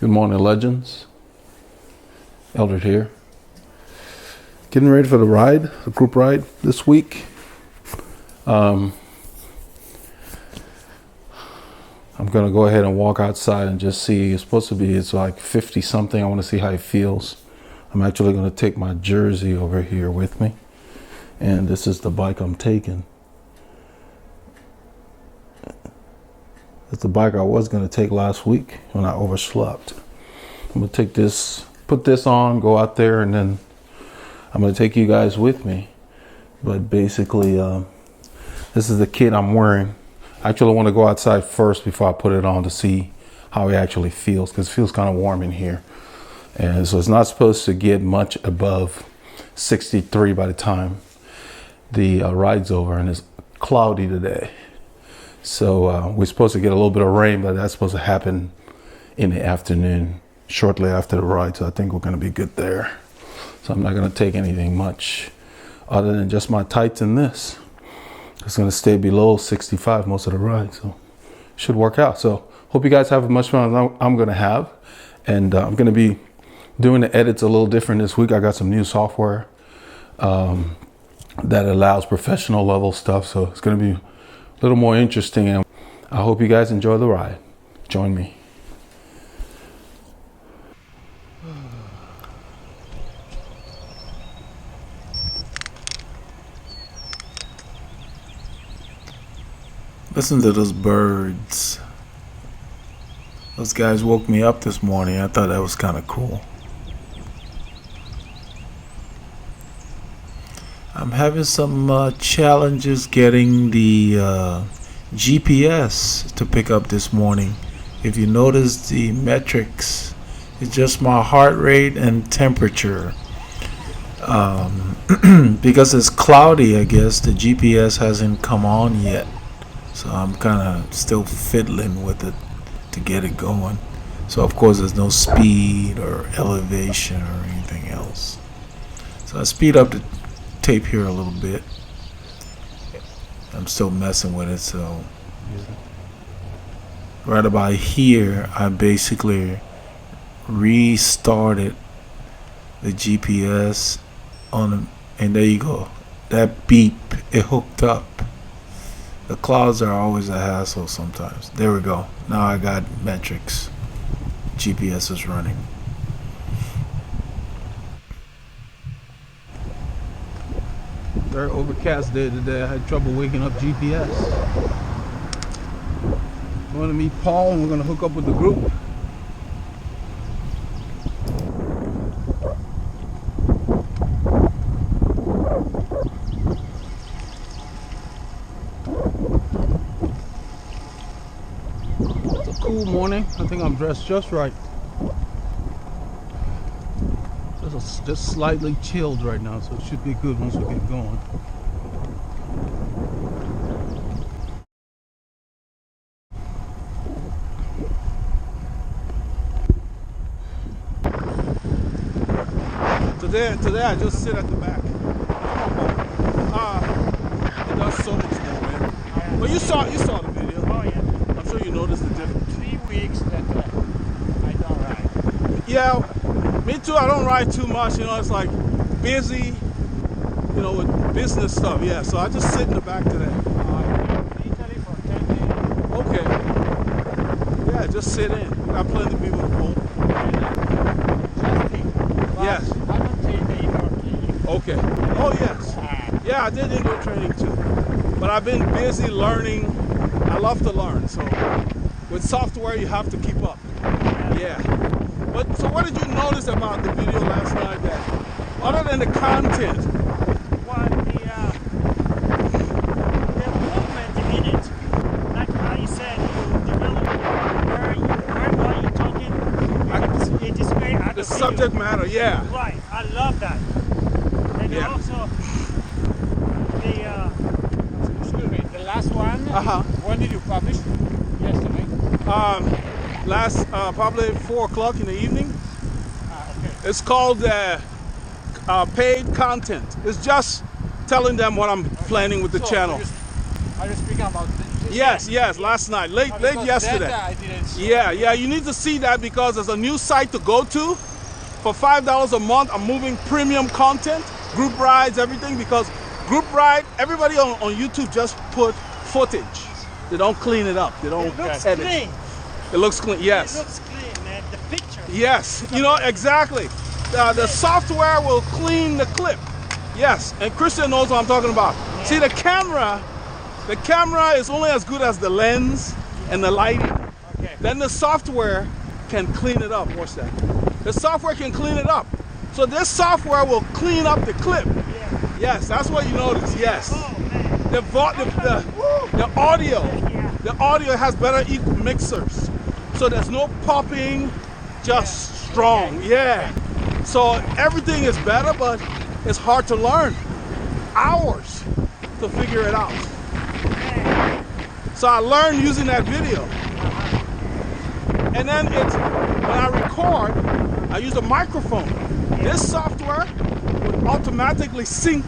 Good morning, legends. Eldred here. Getting ready for the ride, the group ride this week. I'm gonna go ahead and walk outside and just see. It's like 50 something. I want to see how it feels. I'm actually gonna take my jersey over here with me, and this is the bike I'm taking. It's the bike I was gonna take last week when I overslept. I'm gonna take this, put this on, go out there, and then I'm gonna take you guys with me. But basically, this is the kit I'm wearing. I actually want to go outside first before I put it on to see how it actually feels, because it feels kind of warm in here. And so it's not supposed to get much above 63 by the time the ride's over, and it's cloudy today. So we're supposed to get a little bit of rain, but that's supposed to happen in the afternoon, shortly after the ride. So I think we're going to be good there. So I'm not going to take anything much other than just my tights and this. It's going to stay below 65 most of the ride, so it should work out. So hope you guys have as much fun as I'm going to have. And I'm going to be doing the edits a little different this week. I got some new software that allows professional level stuff. So it's going to be a little more interesting, and I hope you guys enjoy the ride. Join me. Listen to those birds. Those guys woke me up this morning. I thought that was kind of cool. I'm having some challenges getting the GPS to pick up this morning. If you notice the metrics, it's just my heart rate and temperature. Because it's cloudy, I guess the GPS hasn't come on yet. So I'm kind of still fiddling with it to get it going. So of course there's no speed or elevation or anything else. So I speed up the tape here a little bit. I'm still messing with it, so right about here I basically restarted the GPS on, and there you go. That beep, it hooked up. The clouds are always a hassle sometimes. There we go. Now I got metrics. GPS is running. Very overcast day today. I had trouble waking up GPS. I'm going to meet Paul and we're going to hook up with the group. It's a cool morning. I think I'm dressed just right. Just slightly chilled right now, so it should be good once we get going. Today I just sit at the back. It does so much more, man. But you saw the video. Oh yeah. I'm sure you noticed the difference. 3 weeks that I don't ride. Yeah. Me too. I don't ride too much, it's like busy, with business stuff. Yeah, so I just sit in the back today. In Italy for 10 days. Okay. Yeah, just sit in. We got plenty of people to pull. Yes. I don't take the indoor training. Okay. Oh, yes. Yeah, I did indoor training too. But I've been busy learning. I love to learn. So with software, you have to keep up. Yeah. But so what did you notice about the video last night that, other than the content? Well, the movement in it, like how you said, you develop where you talking, it is very accurate. The subject matter, yeah. Right, I love that. And Yeah. also, excuse me, the last one, when did you publish? Yesterday? Last probably 4 o'clock in the evening. Okay. It's called paid content. It's just telling them what I'm planning with the channel. Are you speaking about Yes, last night, late yesterday. That I didn't see. Yeah, you need to see that because there's a new site to go to. For $5 a month, I'm moving premium content, group rides, everything, because group ride, everybody on YouTube just put footage. They don't clean it up. They don't It looks edit. clean. It looks clean, yes. It looks clean, man. The picture. Yes, you know, exactly. The software will clean the clip. Yes, and Christian knows what I'm talking about. Yeah. See, the camera is only as good as the lens and the lighting. Okay. Then the software can clean it up. Watch that. The software can clean it up. So this software will clean up the clip. Yeah. Yes, that's what you notice. Yes. Oh, man. The audio. Yeah. The audio has better mixers. So there's no popping, just strong. Yeah. So everything is better, but it's hard to learn. Hours to figure it out. So I learned using that video. And then when I record, I use a microphone. This software would automatically sync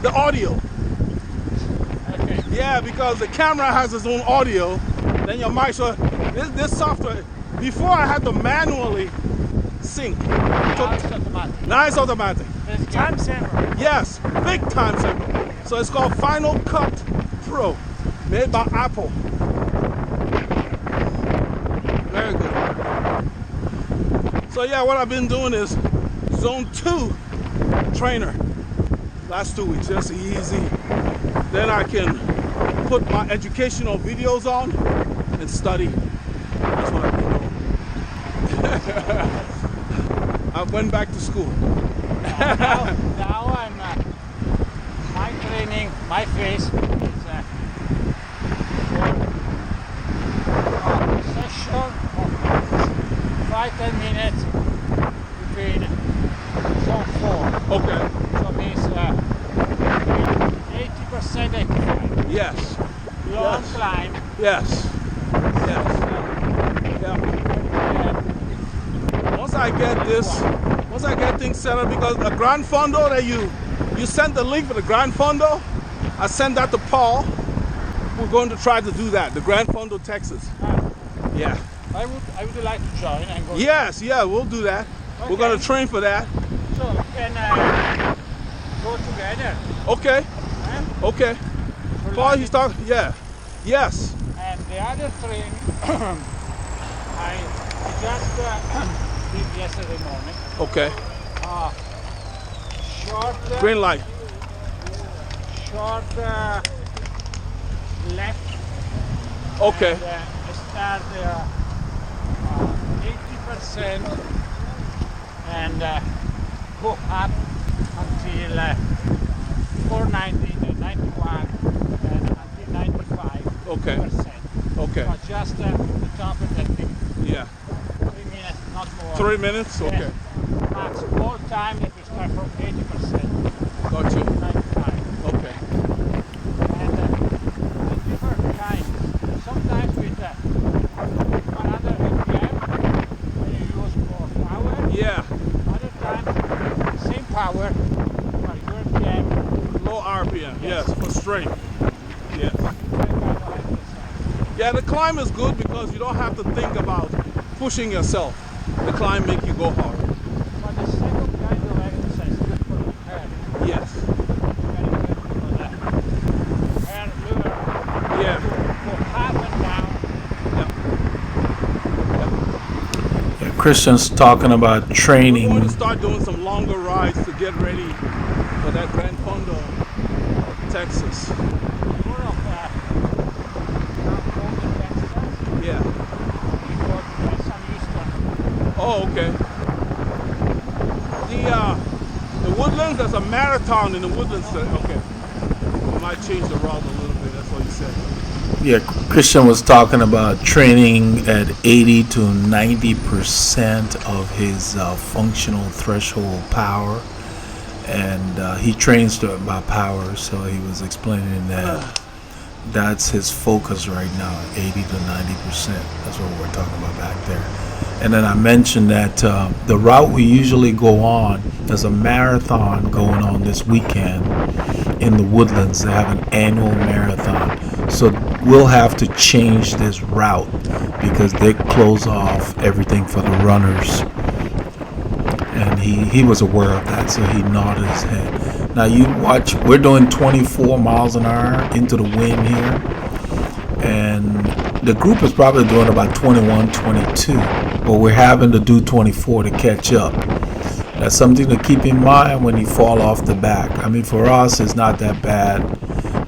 the audio. Okay. Yeah, because the camera has its own audio. Then your mic, so this software, before I had to manually sync. Now it's automatic. Now it's automatic. That's good. Time saver. Yes, big time saver. So it's called Final Cut Pro, made by Apple. Very good. So yeah, what I've been doing is Zone 2 trainer. Last 2 weeks, just easy. Then I can put my educational videos on and study. That's what I've been doing. I went back to school. Now I'm my training, my face is for a session of 5-10 minutes between zone 4. Okay. So means 80% exercise. Yes. Long Yes. climb. Yes. Yes. Yeah. Once I get things set up, because the Grand Fondo that you sent the link for the Grand Fondo, I sent that to Paul. We're going to try to do that, the Grand Fondo, Texas. Yeah. I would like to join and go. Yes, yeah, we'll do that. Okay. We're going to train for that. So we can go together. Okay. Huh? Okay. For Paul, like he's talking. Yeah. Yes. And the other thing, I just did yesterday morning. Okay. Short. Green light. Short left. Okay. And, I start 80% and go up until 490, 91, and until 95%. Okay. Okay. So just the top of that thing. Yeah. 3 minutes, not more. 3 minutes? Okay. Yeah. Max all time if you start from 80%. Got you. 95. Okay. And with different kinds. Sometimes with 100 RPM when you use more power. Yeah. Other times same power but your RPM. Low RPM. Yes. For straight. Yes. 25%. Yeah, the climb is good because you don't have to think about pushing yourself. The climb make you go hard. But the second kind of exercise is good for the hair. Yes. Very good for the hair lure. Yeah. Go up and down. Yeah. Christian's talking about We're training. going to start doing some longer rides to get ready for that Grand Fondo, Texas. More of Texas. Yeah. Before some Houston. Oh, okay. The Woodlands, there's a marathon in the Woodlands. Okay. We might change the route a little bit. That's what he said. Yeah, Christian was talking about training at 80 to 90% of his functional threshold power, and he trains by power. So he was explaining that That's his focus right now, 80 to 90%. That's what we're talking about back there. And then I mentioned that the route we usually go on, there's a marathon going on this weekend in the Woodlands. They have an annual marathon. So we'll have to change this route because they close off everything for the runners. And he was aware of that, so he nodded his head. Now you watch, we're doing 24 miles an hour into the wind here. And the group is probably doing about 21, 22. But we're having to do 24 to catch up. That's something to keep in mind when you fall off the back. I mean, for us, it's not that bad.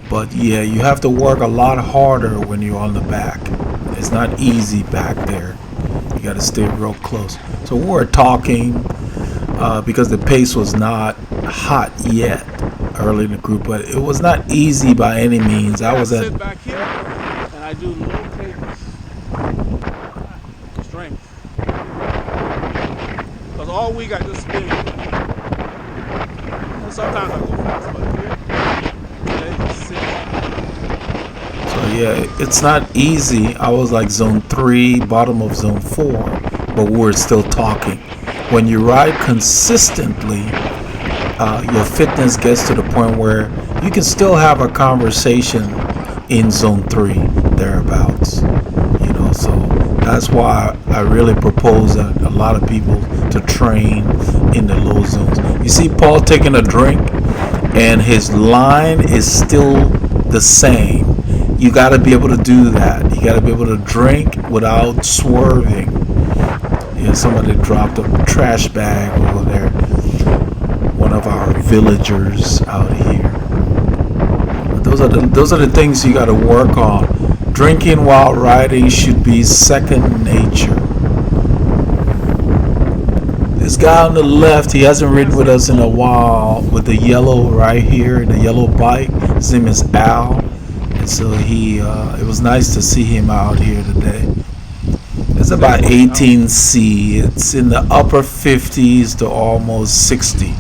But yeah, you have to work a lot harder when you're on the back. It's not easy back there. You got to stay real close. So we're talking because the pace was not hot yet early in the group, but it was not easy by any means. I was sit back here and I do low cadence strength. Because all week I just spin. And sometimes I go fast, but here, they just sit. So yeah, it's not easy. I was like zone 3, bottom of zone 4, but we're still talking. When you ride consistently, your fitness gets to the point where you can still have a conversation in zone 3, thereabouts. You know, so that's why I really propose that a lot of people to train in the low zones. You see Paul taking a drink and his line is still the same. You got to be able to do that. You got to be able to drink without swerving. Yeah, somebody dropped a trash bag over there. One of our villagers out here. But those are the things you got to work on. Drinking while riding should be second nature. This guy on the left, he hasn't ridden with us in a while. With the yellow right here, the yellow bike. His name is Al. And so it was nice to see him out here today. It's about 18C. It's in the upper 50s to almost 60.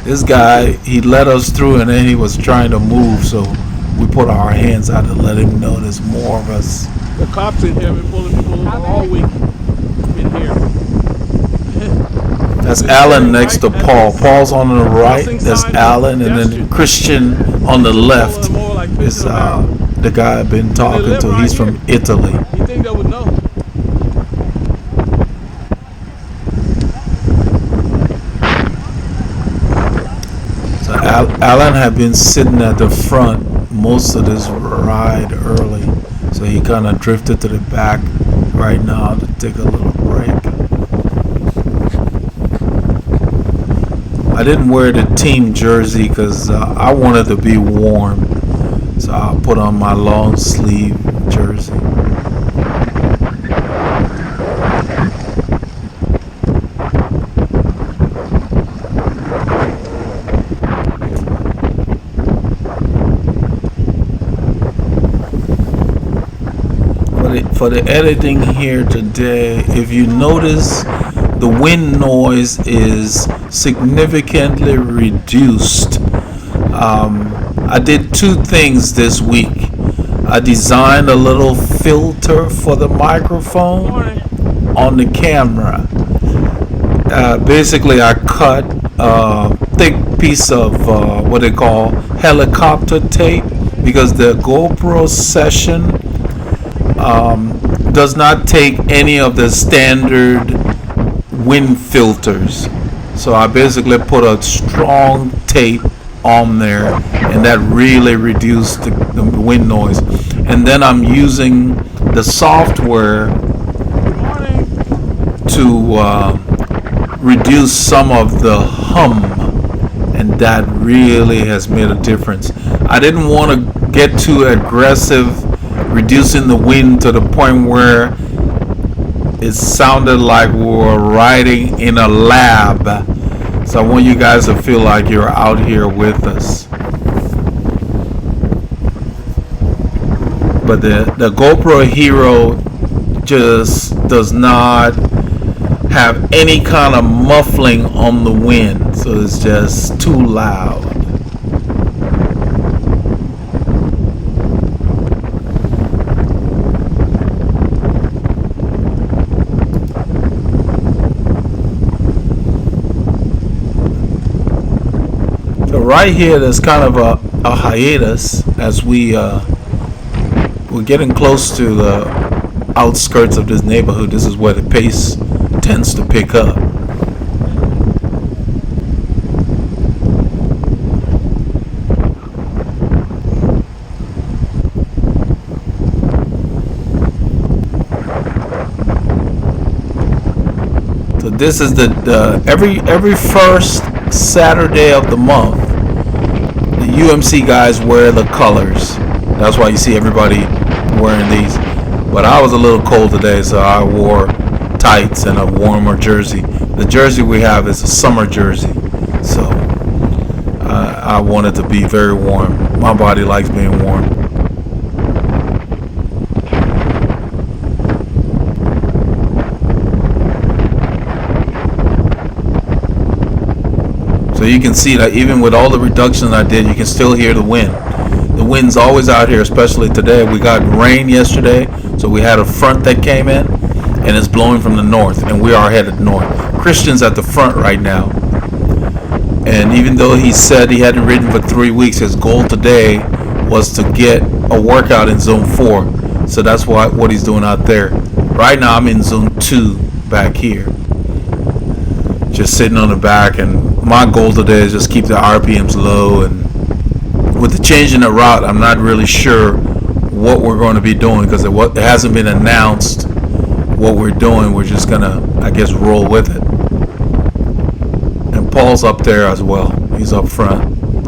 This guy, he let us through and then he was trying to move, so we put our hands out to let him know there's more of us. The cops in here have been pulling people over all week in here. That's Alan next to Paul. Paul's on the right, that's Alan, and then Christian on the left is the guy I've been talking to. He's from Italy. You think they would know? So Alan had been sitting at the front most of this ride early, so he kind of drifted to the back right now to take a little break. I didn't wear the team jersey because I wanted to be warm, so I put on my long sleeve jersey. For the editing here today, if you notice, the wind noise is significantly reduced. I did two things this week. I designed a little filter for the microphone on the camera. Basically, I cut a thick piece of what they call helicopter tape because the GoPro session does not take any of the standard wind filters. So I basically put a strong tape on there, and that really reduced the wind noise. And then I'm using the software to reduce some of the hum, and that really has made a difference. I didn't want to get too aggressive reducing the wind to the point where it sounded like we were riding in a lab. So I want you guys to feel like you're out here with us. But the GoPro Hero just does not have any kind of muffling on the wind, so it's just too loud. right here, there's kind of a hiatus as we're getting close to the outskirts of this neighborhood. This is where the pace tends to pick up. So this is the every first Saturday of the month, the UMC guys wear the colors. That's why you see everybody wearing these. But I was a little cold today, so I wore tights and a warmer jersey. The jersey we have is a summer jersey, so I wanted to be very warm. My body likes being warm. So you can see that even with all the reduction I did, you can still hear the wind. The wind's always out here, especially today. We got rain yesterday, so we had a front that came in, and it's blowing from the north, and we are headed north. Christian's at the front right now. And even though he said he hadn't ridden for 3 weeks, his goal today was to get a workout in zone 4. So that's what he's doing out there. Right now I'm in zone 2 back here, just sitting on the back, and my goal today is just keep the RPMs low. And with the change in the route, I'm not really sure what we're going to be doing because it hasn't been announced what we're doing. We're just gonna, I guess, roll with it. And Paul's up there as well. He's up front.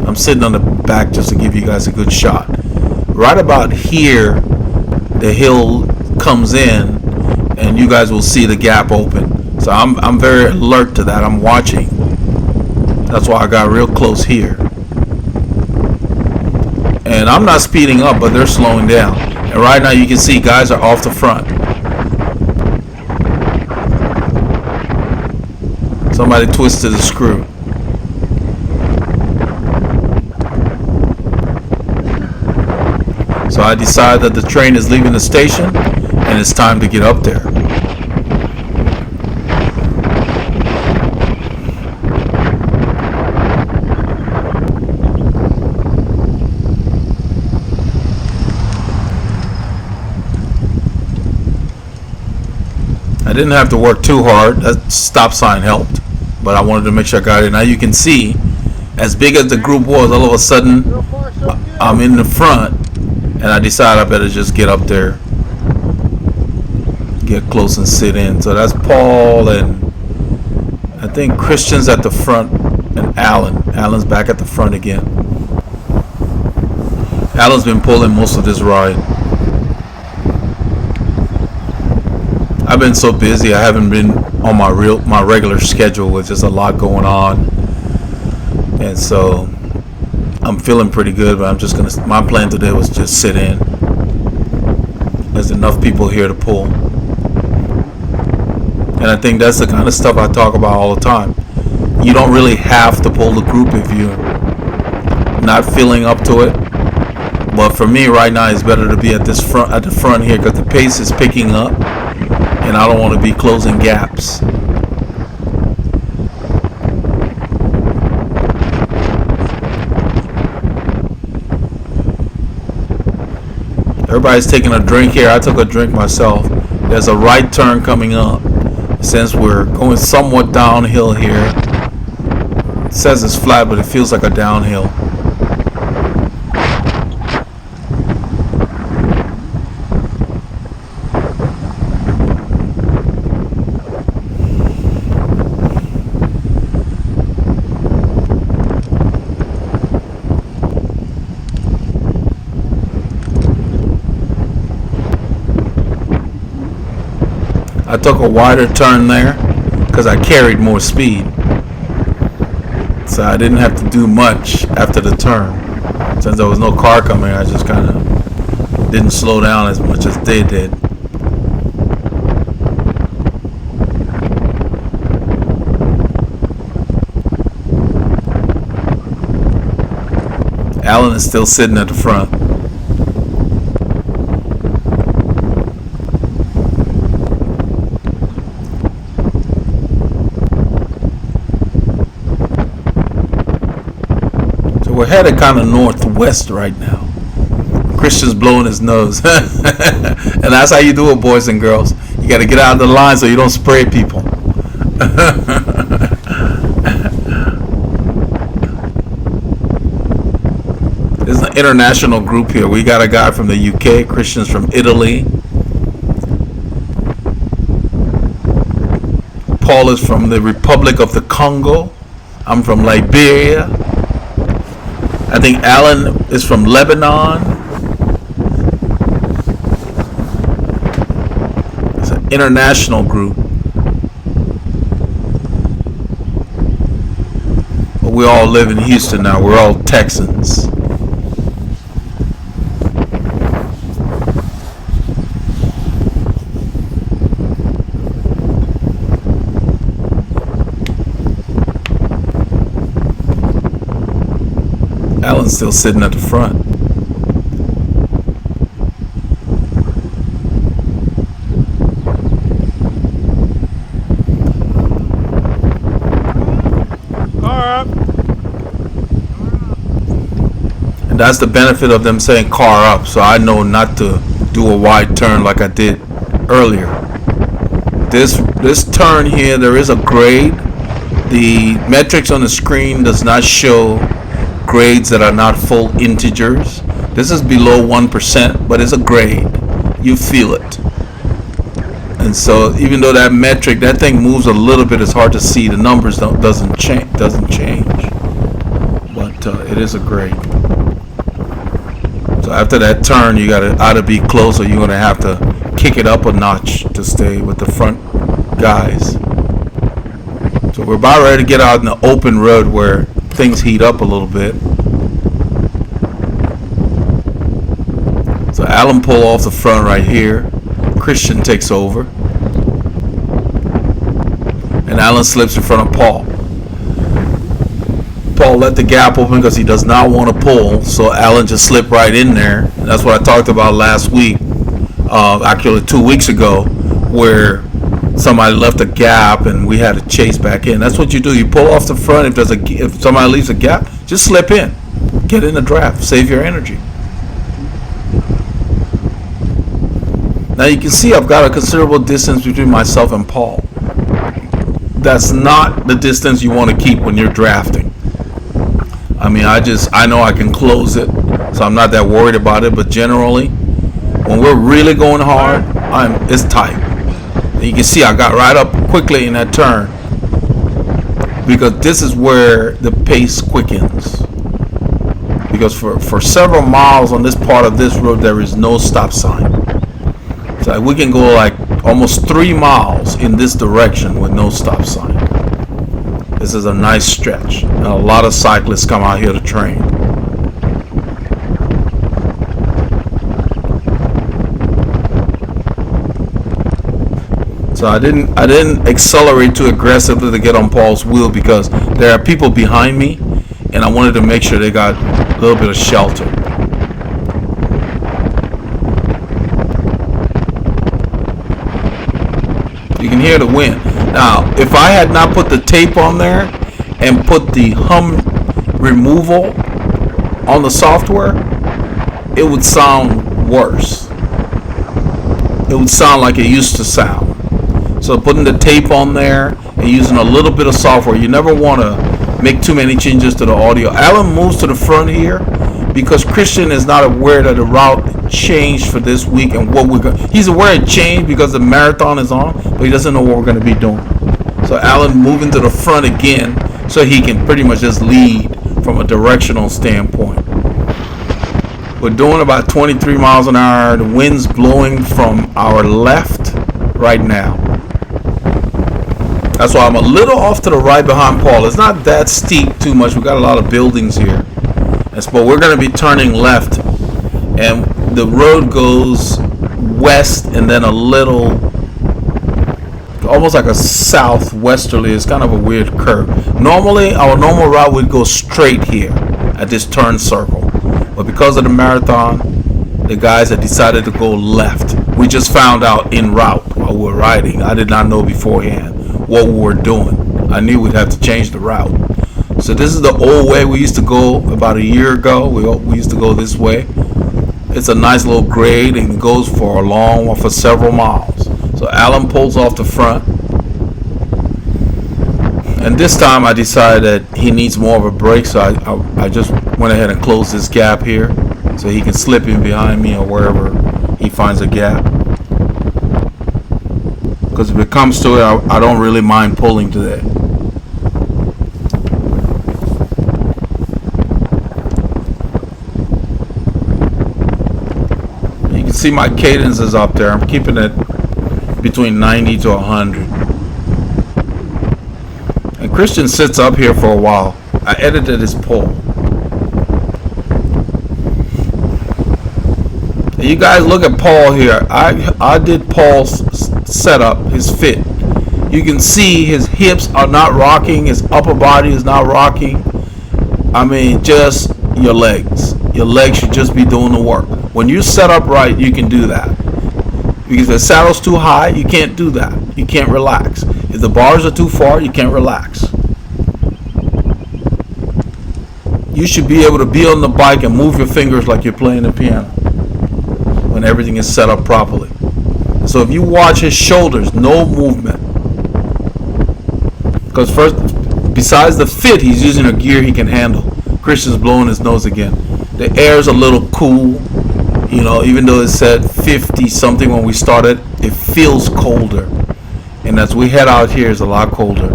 I'm sitting on the back just to give you guys a good shot. Right about here, the hill comes in, and you guys will see the gap open. So I'm very alert to that. I'm watching. That's why I got real close here. And I'm not speeding up, but they're slowing down. And right now you can see guys are off the front. Somebody twisted the screw. So I decided that the train is leaving the station and it's time to get up there. I didn't have to work too hard. That stop sign helped, but I wanted to make sure I got it. Now you can see, as big as the group was, all of a sudden I'm in the front, and I decided I better just get up there, get close and sit in. So that's Paul, and I think Christian's at the front, and Alan's back at the front again. Alan's been pulling most of this ride. I've been so busy, I haven't been on my regular schedule with just a lot going on, and so I'm feeling pretty good. But my plan today was just sit in. There's enough people here to pull, and I think that's the kind of stuff I talk about all the time. You don't really have to pull the group if you're not feeling up to it. But for me right now, it's better to be at the front here, because the pace is picking up. And I don't want to be closing gaps. Everybody's taking a drink here. I took a drink myself. There's a right turn coming up. Since we're going somewhat downhill here, it says it's flat, but it feels like a downhill. I took a wider turn there because I carried more speed, so I didn't have to do much after the turn. Since there was no car coming, I just kind of didn't slow down as much as they did. Alan is still sitting at the front. headed kind of northwest right now. Christian's blowing his nose. And that's how you do it, boys and girls. You got to get out of the line so you don't spray people. There's an international group here. We got a guy from the UK, Christians from Italy. Paul is from the Republic of the Congo. I'm from Liberia. I think Alan is from Lebanon. It's an international group. But we all live in Houston now. We're all Texans. Alan's still sitting at the front. And that's the benefit of them saying car up, so I know not to do a wide turn like I did earlier. This turn here, there is a grade. The metrics on the screen does not show grades that are not full integers. This is below 1%, but it's a grade. You feel it. And so even though that metric, that thing moves a little bit, it's hard to see. The numbers doesn't change. But it is a grade. So after that turn, you gotta either be close or you're gonna have to kick it up a notch to stay with the front guys. So we're about ready to get out in the open road where things heat up a little bit. So Alan pull off the front right here. Christian takes over. And Alan slips in front of Paul. Paul let the gap open because he does not want to pull. So Alan just slipped right in there. And that's what I talked about last week. Actually 2 weeks ago, where somebody left a gap and we had to chase back in. That's what you do. You pull off the front. If somebody leaves a gap, just slip in. Get in the draft. Save your energy. Now you can see I've got a considerable distance between myself and Paul. That's not the distance you want to keep when you're drafting. I mean, I know I can close it, so I'm not that worried about it. But generally, when we're really going hard, it's tight. You can see I got right up quickly in that turn because this is where the pace quickens. Because for several miles on this part of this road, there is no stop sign. So we can go like almost 3 miles in this direction with no stop sign. This is a nice stretch. And a lot of cyclists come out here to train. So I didn't accelerate too aggressively to get on Paul's wheel because there are people behind me and I wanted to make sure they got a little bit of shelter. You can hear the wind. Now, if I had not put the tape on there and put the hum removal on the software, it would sound worse. It would sound like it used to sound. So putting the tape on there and using a little bit of software, you never want to make too many changes to the audio. Alan moves to the front here because Christian is not aware that the route changed for this week and what we're going. He's aware it changed because the marathon is on, but he doesn't know what we're going to be doing. So Alan moving to the front again so he can pretty much just lead from a directional standpoint. We're doing about 23 miles an hour. The wind's blowing from our left right now. That's why I'm a little off to the right behind Paul. It's not that steep too much. We've got a lot of buildings here. But we're going to be turning left. And the road goes west and then a little, almost like a southwesterly. It's kind of a weird curve. Normally, our normal route would go straight here at this turn circle. But because of the marathon, the guys had decided to go left. We just found out en route while we were riding. I did not know beforehand what we were doing. I knew we'd have to change the route. So this is the old way we used to go about a year ago. We used to go this way. It's a nice little grade and it goes for several miles. So Alan pulls off the front. And this time I decided that he needs more of a break, so I just went ahead and closed this gap here so he can slip in behind me or wherever he finds a gap. Because if it comes to it, I don't really mind pulling today. You can see my cadence is up there. I'm keeping it between 90 to 100. And Christian sits up here for a while. I edited his pull. And you guys look at Paul here. I did Paul's setup, his fit. You can see his hips are not rocking. His upper body is not rocking. I mean, just your legs. Your legs should just be doing the work. When you set up right, you can do that. Because if the saddle's too high, you can't do that. You can't relax. If the bars are too far, you can't relax. You should be able to be on the bike and move your fingers like you're playing the piano when everything is set up properly. So if you watch his shoulders, no movement. Because first, besides the fit, he's using a gear he can handle. Christian's blowing his nose again. The air's a little cool. You know, even though it said 50 something when we started, it feels colder. And as we head out here, it's a lot colder.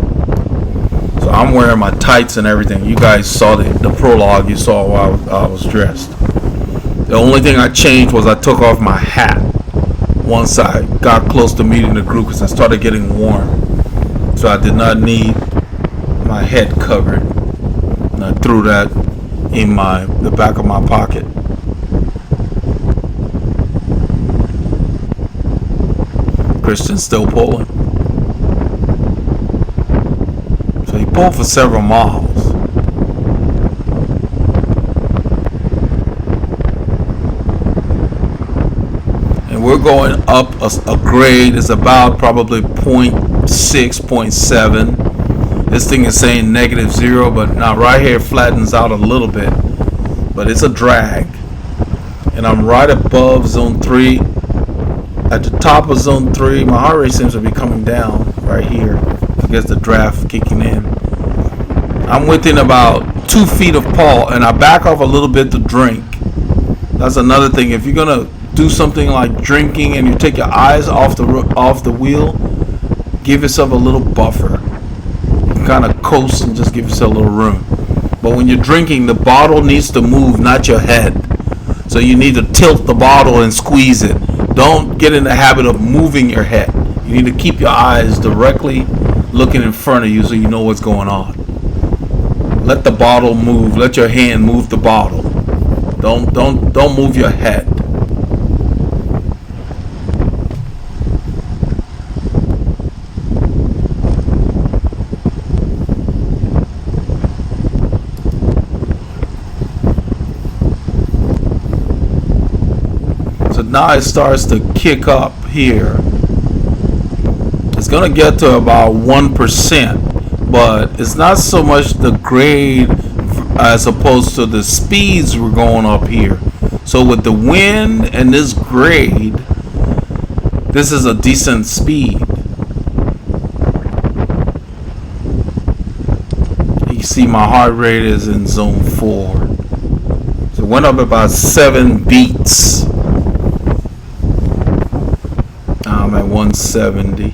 So I'm wearing my tights and everything. You guys saw the prologue you saw while I was dressed. The only thing I changed was I took off my hat once I got close to meeting the group because I started getting warm. So I did not need my head covered. And I threw that in the back of my pocket. Christian's still pulling. So he pulled for several miles. And we're going up a grade. It's about probably 0.6, 0.7. This thing is saying -0, but now right here it flattens out a little bit. But it's a drag. And I'm right above zone 3. At the top of zone 3, my heart rate seems to be coming down right here. I guess the draft kicking in. I'm within about 2 feet of Paul, and I back off a little bit to drink. That's another thing. If you're gonna do something like drinking and you take your eyes off the wheel, give yourself a little buffer. You kind of coast and just give yourself a little room. But when you're drinking, the bottle needs to move, not your head. So you need to tilt the bottle and squeeze it. Don't get in the habit of moving your head. You need to keep your eyes directly looking in front of you so you know what's going on. Let the bottle move. Let your hand move the bottle. Don't move your head. So now it starts to kick up here. It's going to get to about 1%, but it's not so much the grade as opposed to the speeds we're going up here. So with the wind and this grade, this is a decent speed. You see my heart rate is in zone 4. So it went up about 7 beats. I'm at 170.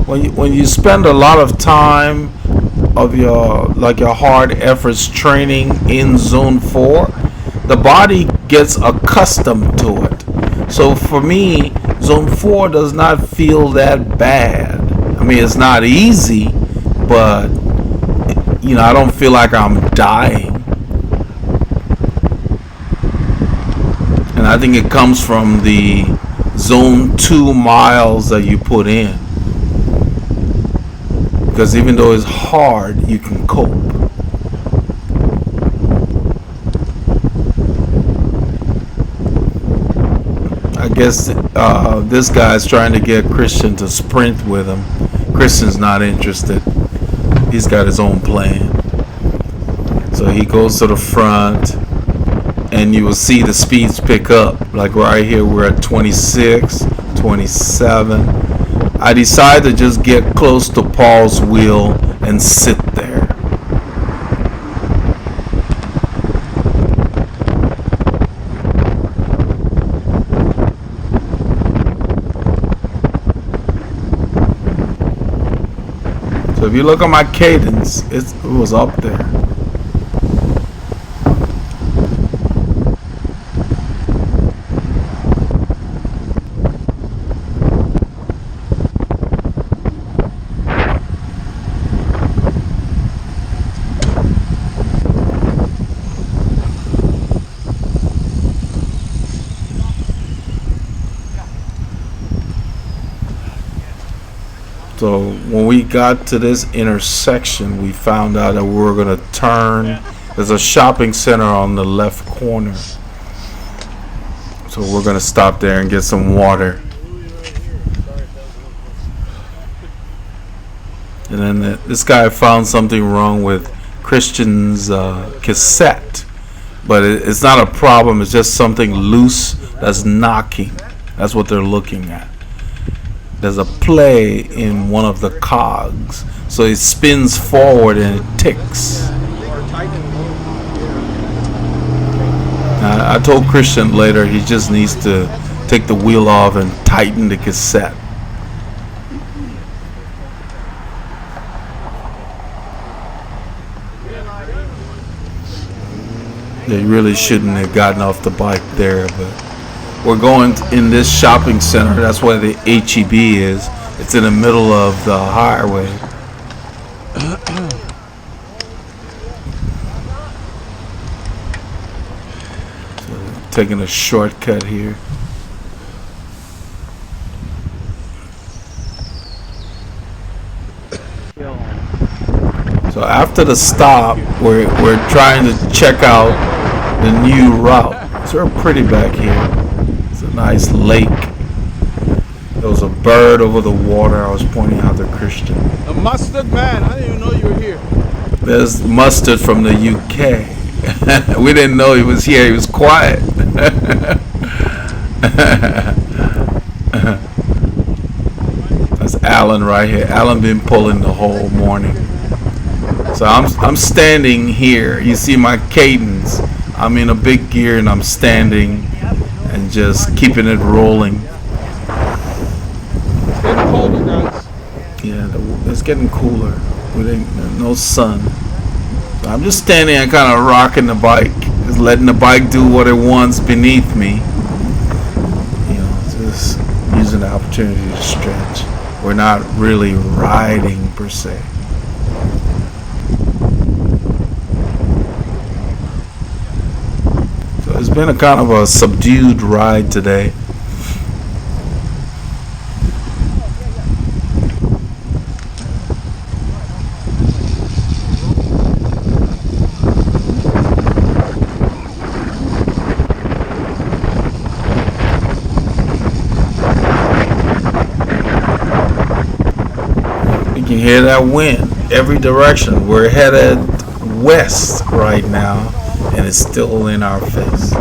When you spend a lot of time of your hard efforts training in zone 4, the body gets accustomed to it. So for me, zone 4 does not feel that bad. I mean, it's not easy, but I don't feel like I'm dying. And I think it comes from the zone 2 miles that you put in. Because even though it's hard, you can cope. guess this guy's trying to get Christian to sprint with him. Christian's not interested. He's got his own plan. So he goes to the front, and you will see the speeds pick up. Like right here, we're at 26, 27. I decided to just get close to Paul's wheel and sit there. So if you look at my cadence, it was up there. So when we got to this intersection, we found out that we were going to turn. There's a shopping center on the left corner. So we're going to stop there and get some water. And then this guy found something wrong with Christian's cassette. But it's not a problem. It's just something loose that's knocking. That's what they're looking at. There's a play in one of the cogs, so it spins forward and it ticks. I told Christian later he just needs to take the wheel off and tighten the cassette. They really shouldn't have gotten off the bike there, but we're going in this shopping center. That's where the HEB is. It's in the middle of the highway. So, taking a shortcut here. So after the stop, we're trying to check out the new route. So we're pretty back here. It's a nice lake. There was a bird over the water. I was pointing out to Christian. A mustard man. I didn't even know you were here. There's Mustard from the UK. We didn't know he was here. He was quiet. That's Alan right here. Alan been pulling the whole morning. So I'm standing here. You see my cadence. I'm in a big gear and I'm standing and just keeping it rolling. It's getting colder, guys. Yeah, it's getting cooler. No sun. So I'm just standing and kind of rocking the bike, just letting the bike do what it wants beneath me. You know, just using the opportunity to stretch. We're not really riding per se. It's been a kind of a subdued ride today. You can hear that wind every direction. We're headed west right now, and it's still in our face.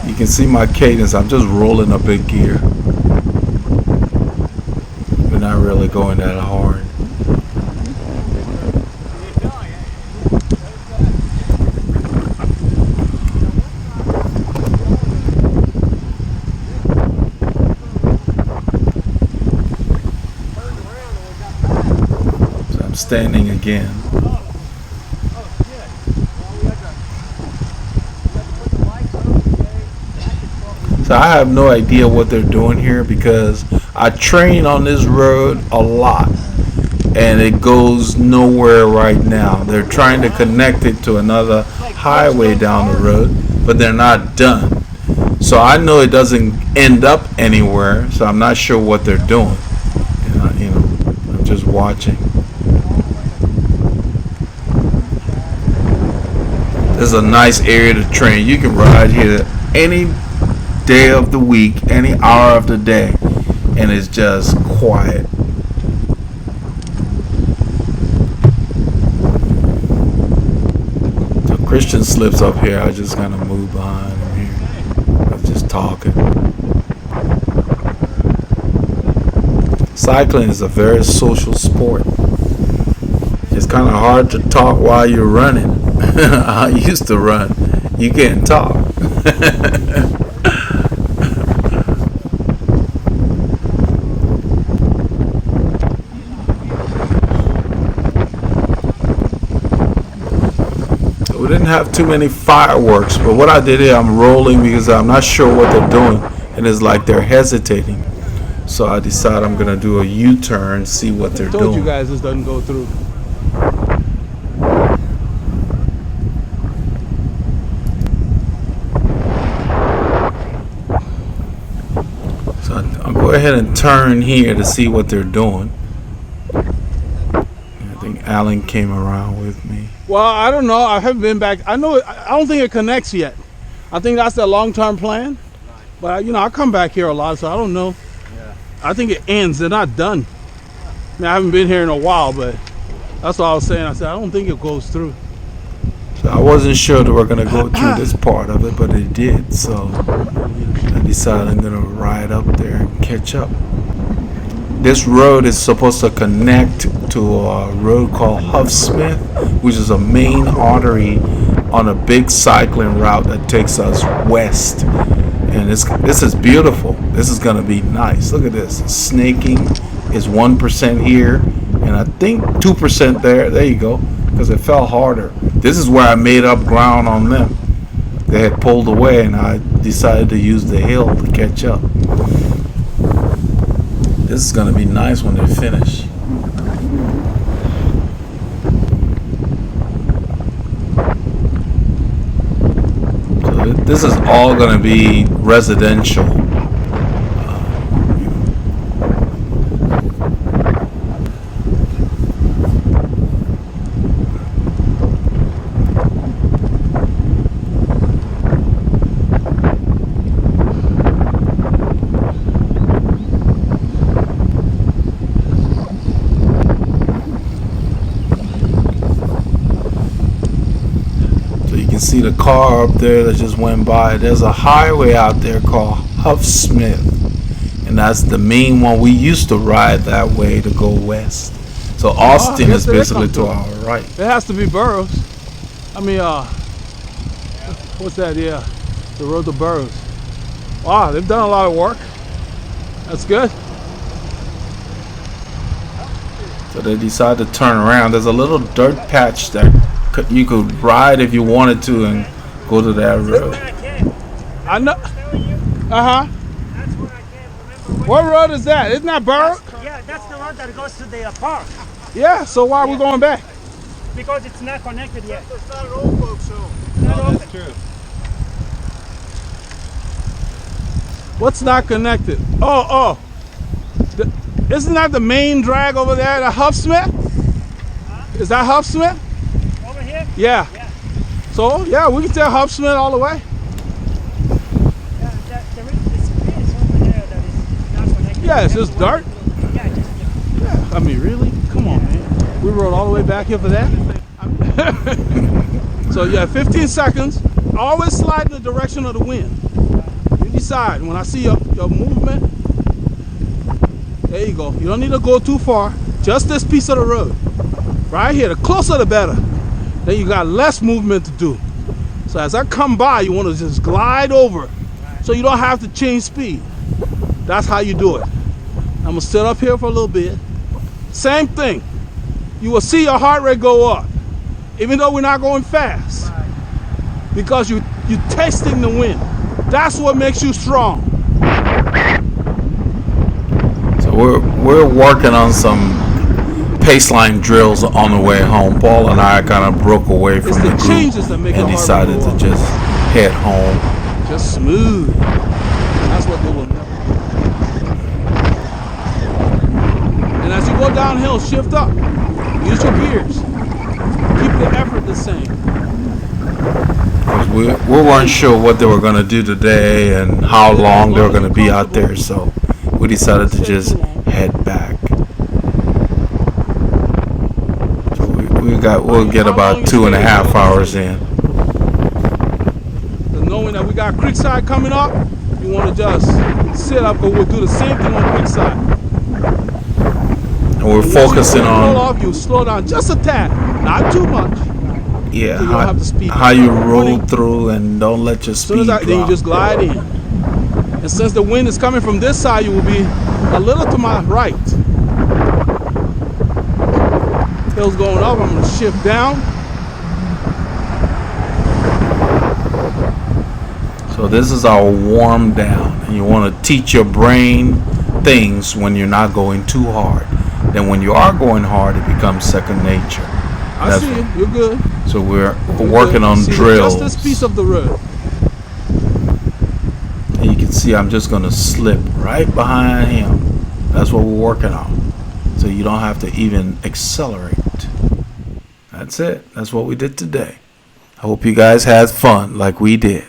You can see my cadence. I'm just rolling a big gear. We're not really going that hard. Standing again. So I have no idea what they're doing here because I train on this road a lot and it goes nowhere right now. They're trying to connect it to another highway down the road, but they're not done. So I know it doesn't end up anywhere, so I'm not sure what they're doing. You know, I'm just watching. This is a nice area to train. You can ride here any day of the week, any hour of the day, and it's just quiet. So Christian slips up here. I just kind of move behind him here. I was just talking. Cycling is a very social sport. It's kind of hard to talk while you're running. I used to run. You can't talk. We didn't have too many fireworks, but what I did here, I'm rolling because I'm not sure what they're doing, and it's like they're hesitating. So I decided I'm gonna do a U-turn, see what they're doing. I told you guys this doesn't go through. So I'll go ahead and turn here to see what they're doing. I think Alan came around with me. Well, I don't know. I haven't been back. I know. I don't think it connects yet. I think that's the long-term plan. But you know, I come back here a lot, so I don't know. Yeah. I think it ends. They're not done. I mean, I haven't been here in a while, but that's what I was saying. I said I don't think it goes through. So I wasn't sure that we're gonna go through this part of it, but it did. So I decided I'm gonna ride up there and catch up. This road is supposed to connect to a road called Huffsmith, which is a main artery on a big cycling route that takes us west. And this is beautiful. This is going to be nice. Look at this. Snaking is 1% here, and I think 2% there. There you go, because it fell harder. This is where I made up ground on them. They had pulled away, and I decided to use the hill to catch up. This is going to be nice when they finish. So this is all going to be residential. See the car up there that just went by. There's a highway out there called Huffsmith, and that's the main one. We used to ride that way to go west. So Austin is basically to our right. It has to be Burroughs. I mean, what's that? Yeah, the road to Burroughs. Wow, they've done a lot of work. That's good. So they decided to turn around. There's a little dirt patch there. You could ride if you wanted to and go to that road. I know. That's Uh-huh. where I can't remember. What road is that? Isn't that Burroughs? Yeah, that's the road that goes to the park. Yeah, so why are we going back? Because it's not connected yet. It's not an old folks home. That's true. What's not connected? Oh. Isn't that the main drag over there, the Huffsmith? Is that Huffsmith? Over here? Yeah. So, yeah, we can tell Huffsmith all the way. Yeah, there is this piece over there that is not connected. Yeah, it's just dirt. Yeah, Yeah, I mean, really? Come on, man. We rode all the way back here for that? So, yeah, 15 seconds. Always slide in the direction of the wind. You decide. When I see your movement, there you go. You don't need to go too far. Just this piece of the road. Right here. The closer the better. Then you got less movement to do. So as I come by, you want to just glide over. So you don't have to change speed. That's how you do it. I'm going to sit up here for a little bit. Same thing. You will see your heart rate go up. Even though we're not going fast. Because you're tasting the wind. That's what makes you strong. So we're working on some paceline drills on the way home. Paul and I kind of broke away from the group and decided to just head home. Just smooth. That's what they will know. And as you go downhill, shift up. Use your gears. Keep the effort the same. we weren't sure what they were going to do today and how long they were going to be out there, so we decided to just head back. So we'll get about 2.5 hours in. Knowing that we got Creekside coming up, you want to just sit up, because we'll do the same thing on Creekside. And we're focusing on, you slow down just a tad, not too much. Yeah, so you don't have to speed how you roll through and don't let your speed drop. Then you just glide in. And since the wind is coming from this side, you will be a little to my right. Tail's going up, I'm going to shift down. So this is our warm down, and you want to teach your brain things when you're not going too hard. Then when you are going hard, it becomes second nature. I see you. You're good. So we're working on drills. Just this piece of the road. And you can see I'm just going to slip right behind him. That's what we're working on. So you don't have to even accelerate. That's it. That's what we did today. I hope you guys had fun like we did.